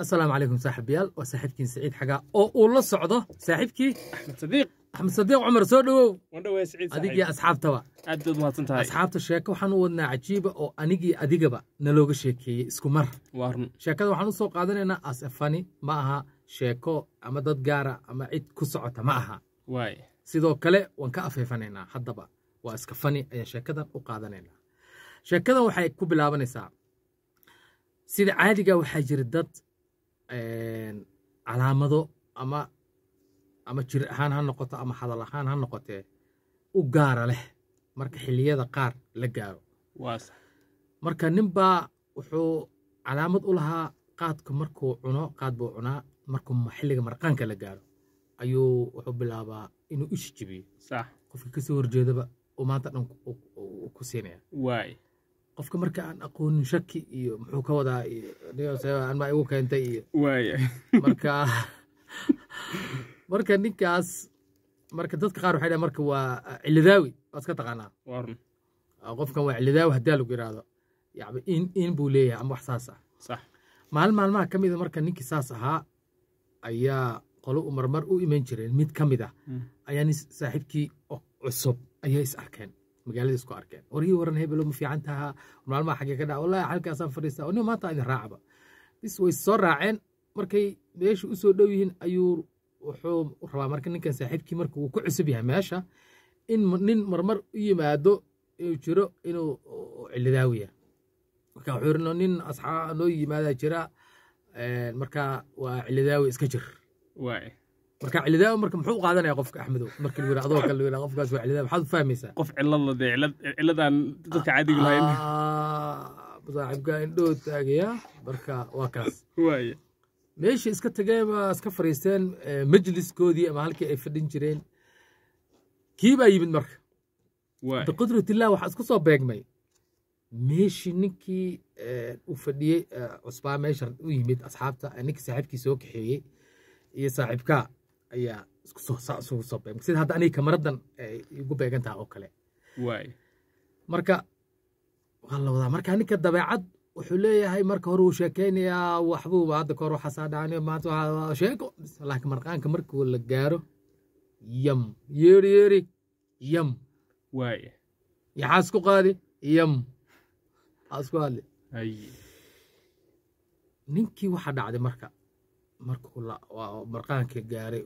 السلام عليكم صاحبيال وصاحبكين سعيد حقا او لا سocdo صاحبكي احمد صديق عمر سو دhow wandhow Saciid adig iyo asxaabtaba aad baad mahadsan tahay asxaabta sheeko waxaan u wadnaa cajiiba oo anigii adigaba nalooga sheekeeyey isku mar waarun sheekada waxaan u soo qaadanaynaa as fani ma aha sheeko ama dad gaara ama cid ku socota ma aha waay sidoo kale waan ka afeefanaynaa haddaba waa iska fani ayaan sheekadan u qaadanaynaa sheekadan waxay ku bilaabanaysaa sida caadiga waxaa jira dad calaamado ama jir ahaan ha noqoto ama hadal ahaan ha noqotee u gaara leh marka xilliyada qaar la gaaro marka ninbaa wuxuu calaamad u lahaa qaadka markuu cuno qaad buu cunaa markuu xilliga marqaanka la gaaro ayuu wuxuu bilaabaa inuu ish jibiyo qofka kasoo horjeedaba uu maanta dhan ku siinaya qofka marka aan aqoonin shaki iyo muxuu ka wadaa ma igu keentay iyo marka ninkaas marka dadka qaar waxay dhahaan marka waa cilidaawi waad ka taqaanaa qofkan waa cilidaawi haddii lagu yidhaahdo yani in buu leeyahay ama wax saas ah maalmaha ka mid a marka ninkii saas ahaa ayaa qolo marmar u iman jireen mid ka mid ah ayaa nin saaxiibkii cusub ayaa is arkeen magaalada isku arkeen warii waran hebelo ma fiican taha maalmaha xagee ka dhaca wallahi halkaasaan fadhiistaa oo nin maanta idin raacaba bis way soo raaceen markay meesha u soo dhow yihiin ayuu wuxuu rabaa marka ninkan saaxiibkii marka uu ku cusub yahay meesha in nin marmar u yimaado inuu jiro inuu cilidaawiya marka wuxuu yiri nin asxaab noo yimaadaa jira marka waa cilidaawi iska jir marka cilidaawi marka muxuu u qaadanaya qofka axmedow marka la yiraahdo adoo kale la yiraahdo qofkaas waa cilidaawi maxaad u fahmaysaa qof ciladan dadka caadiga lahayn saaxiibka indhoo taagaya marka waa kaas meesha iska tageen waa iska fariisteen majliskoodii ama halkii ay fadhin jireen kii baa yimid marka biqudratillah waxaa isku soo beegmay meeshii ninkii u fadhiyey cusbaa meesha u yimid asxaabta ninkii saaxiibkii soo kaxeeyey iyo saaxiibkaa ayaa isugu soo beegmay sida hadda aniga kamaradan igu beegan taha oo kale marka waa la wadaa marka ninka dabeecad wuxuu leeyahay marka hore uu sheekeynayaa waxbuuba hadda kahor waxaasaa dhacay maanta waa sheeko laakiin marqaanka markuu la gaaro yam yeeri yam yaxaa isku qaadi yam isku hadli ninkii waxaa dhacday markuu marqaanka gaaray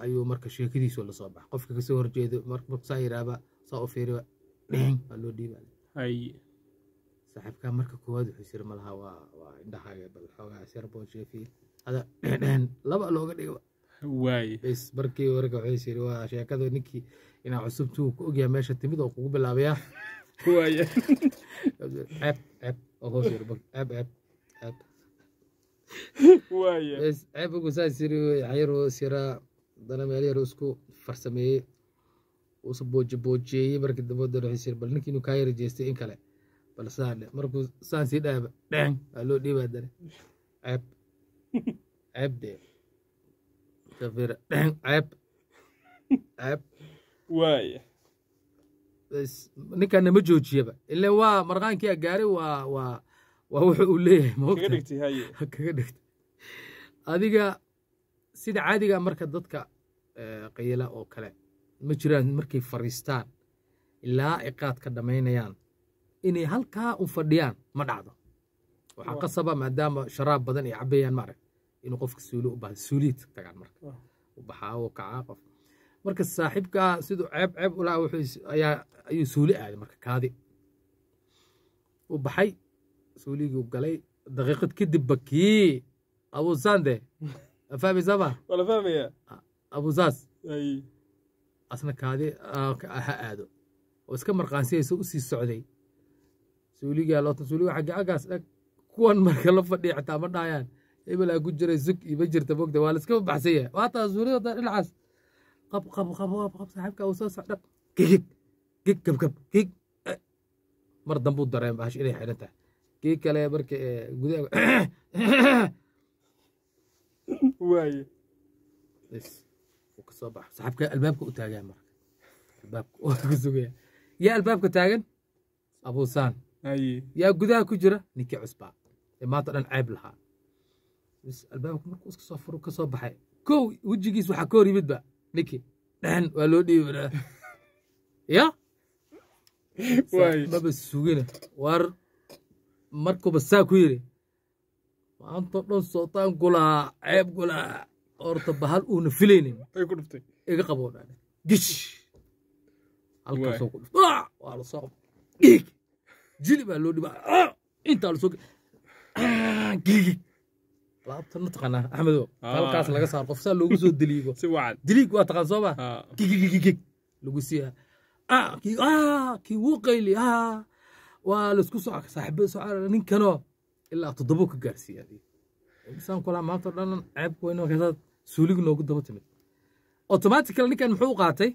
ayuu marka sheekadiisu la soo baxay qofka kasoo horjeedo markuu saa yiraahba saa u fiiriba dhing waa loo dhiibaa saaxiibkaa marka koowaad wuxuu yiri malaha waa indhahaaga bal xoogaa sir boo sheefii hada dheen laba looga dhigo bes markii warka wuxuu yiri waa sheekada ninkii inaa cusubtuu ku ogyahay meesha timid oo kugu bilaabaya ceeb oo hoos yiri ceeb bes ceeb ugu saas yiri xayir oo sira dana meel yar isku farsameeyey oo boojeeyey markii dambe wuxuu yiri bal ninkii inuu ka yar jeestay in kale bal saane markuu saan sii dhaaba dhang waa loo dhiibaa dare ceeb de kafir dhang ceeb ninkana ma joojiyaba ilaa waa marqaankii gaaray waa wuxuu uu leeyahay kaga dhigtay adiga sida caadiga marka dadka qayla oo kale ma jiraan markay fariistaan ilaa ay qaad ka dhamaynayaan inay halkaa u fadhiyaan ma dhacdo waxaa qasaba maadaama sharaab badan ay cabayaan maarag inuu qofka suuli u baahdo suuliid tagaan marka u baxaa oo kacaa qof marka saaxiibkaa siduu ceeb u lahaa ayuu suuli aaday marka kaadi u baxay suuligii galay daqiiqad kadib bakii abuusande fahmaysaa ma wala fahmaya abuusaas asna kaadi ha aado oo iska marqaansiyaysa u sii socday suuligaa loota suuliga xagga agaas dhag kuwan marka la fadhiya xitaa ma dhahayaan hebel aa ku jiray sug ima jirta mogta waa la iska baxsan yahay waataa suuliga dhinacaas qab saaxiibka uu soo socdhaq gig gabgab gig mar dambuu dareen bahash inay xidhan tahay kii kale marka gudaha bes uu ka soo baxo saaxiibka albaabka u taagaa marka albaabka oo ka sugaya yaa albaabka taagan abuusaan yaa gudaha ku jira ninkii cusbaa ee maanta dhan ceeb lahaa بس الباب مركو اسك صفر وكسو بحي كو وجيgiis waxa ka hor yimid ba ninki dhan waa loo dhiibay ya waay baba sugina war markuu basaa ku yiri maanta dhan sootaan gulaa ceeb gulaa orta bahal uuna filaynin ay ku dhuftay iga qabo dhan gish halka soo ku dhuftay waa la soo gig jili baa loo dhibaa inta la soo gig laabtan taqana axmedo halkaas laga saar qof saa loogu soo diliigo si wacan diliig waa taqaan soo ba gig lagu siyaa ki wuu qayli waa la isku soo saaxiibada soo ninkano ilaa 7 ka gaarsiiyay insaan kula maanta dhan ceeb weyn oo kaasad suulig noogu daba timid automatically ninkan muxuu qaatay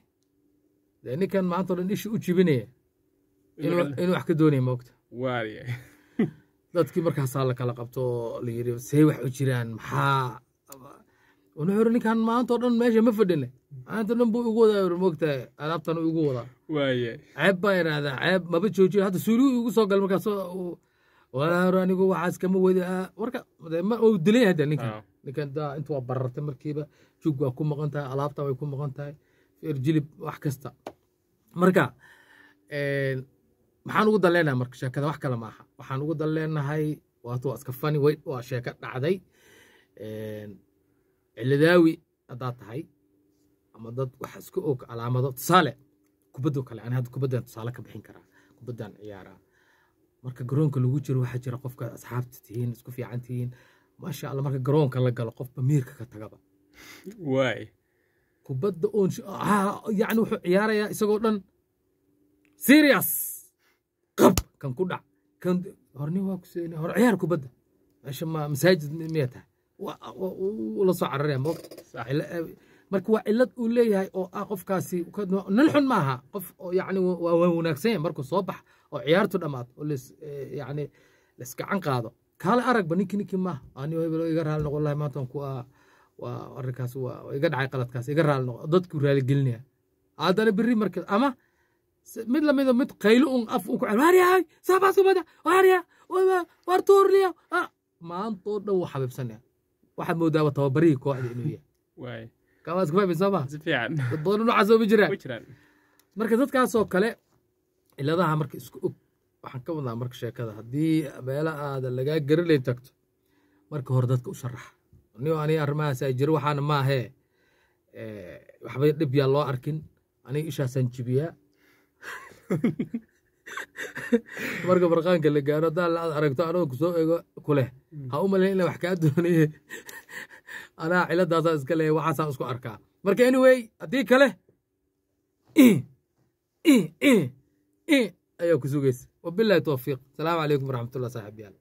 ninkan maanta dhan ishi u jibinaya inuu wax ka doonay moogta waariye dadkii markaas la kala qabto la yiri say wax u jiraan maxaa ونحن نكان ما أنت أردنا ماشي ما فدنا أنت نبغى يقول هذا المقطع ألعبتنا يقول هذا وايه عيب باير هذا عيب ما بتشوفي هذا سوري يقول صق المكاس ولا راني يقول عايز كم وده وركا ما ودليه هذا نكان ده أنت وبررت مركبة شو يكون مقنتها ألعبتها ويكون مقنتها في رجلي وحكستها مركا maxaan ugu daleynaa marka sheekada wax kale maaha waxaan ugu daleenahay waato askafani way waa sheeka dhacday ciladaawi haddaad tahay ama dad wax isku og calaamado tusaale kubaddo kale aan hadda kubaddan tusaale ka bixin karaa kubaddan ciyaaraa marka garoonka lagu jiro waxaa jira qofka asxaabta tihiin isku fiican tihiin maasha allah marka garoonka la galo qofba miirka ka tagaba waay kubadda oon yacni wuxuu ciyaarayaa isagoo dhan serious قب كان كودا كان هرني واكسين هر عيار كوبدا عشان ما مساجد ميتها ولا صعر ريم صح marka waa cilad uu leeyahay oo qofkaasi nalxun maaha qof yani waa wanaagsan markuu soo bax oo ciyaartu dhamaad oo yani la iska can qaado kala arag ba ninki ma ani way iga raal noqon lahay maanta ku waa arkaas waa iga dhacay qaladkaas iga raal noqon dadku raali gelinaya aadana biri marka ama mid lamida mid qaylo un af u ku waariyahay sabaas kubada waariya wartuurliya maanta oo dhan waxa xabibsanaya waxa moodaa tababarihii kooxda inuu yahay waay kaas ku fahmi sama si fiican dadoodu noocaas oo jiraan marka dadkaas oo kale iladaha marka isku og waxaan ka wadnaa marka sheekada haddii meela aada lagaa garanay tagto marka hore dadka u sharax niyo ani arrimahaas ay jiro waxaana maahee waxba dhib yaa loo arkin aniga ishaasaan jibiyaa marka barqaanka la gaaro haddaan la aragto anoo kusoo ego kuleh ha u malayn ina wax kaa doonaye anaa ciladaasaa iska leeya waxaasaan isku arkaa marka anyway haddii kale ayaa ku sugaysa wabillahi tawfiiq asalaamu calaykum waraxmatullah saaxiibyaal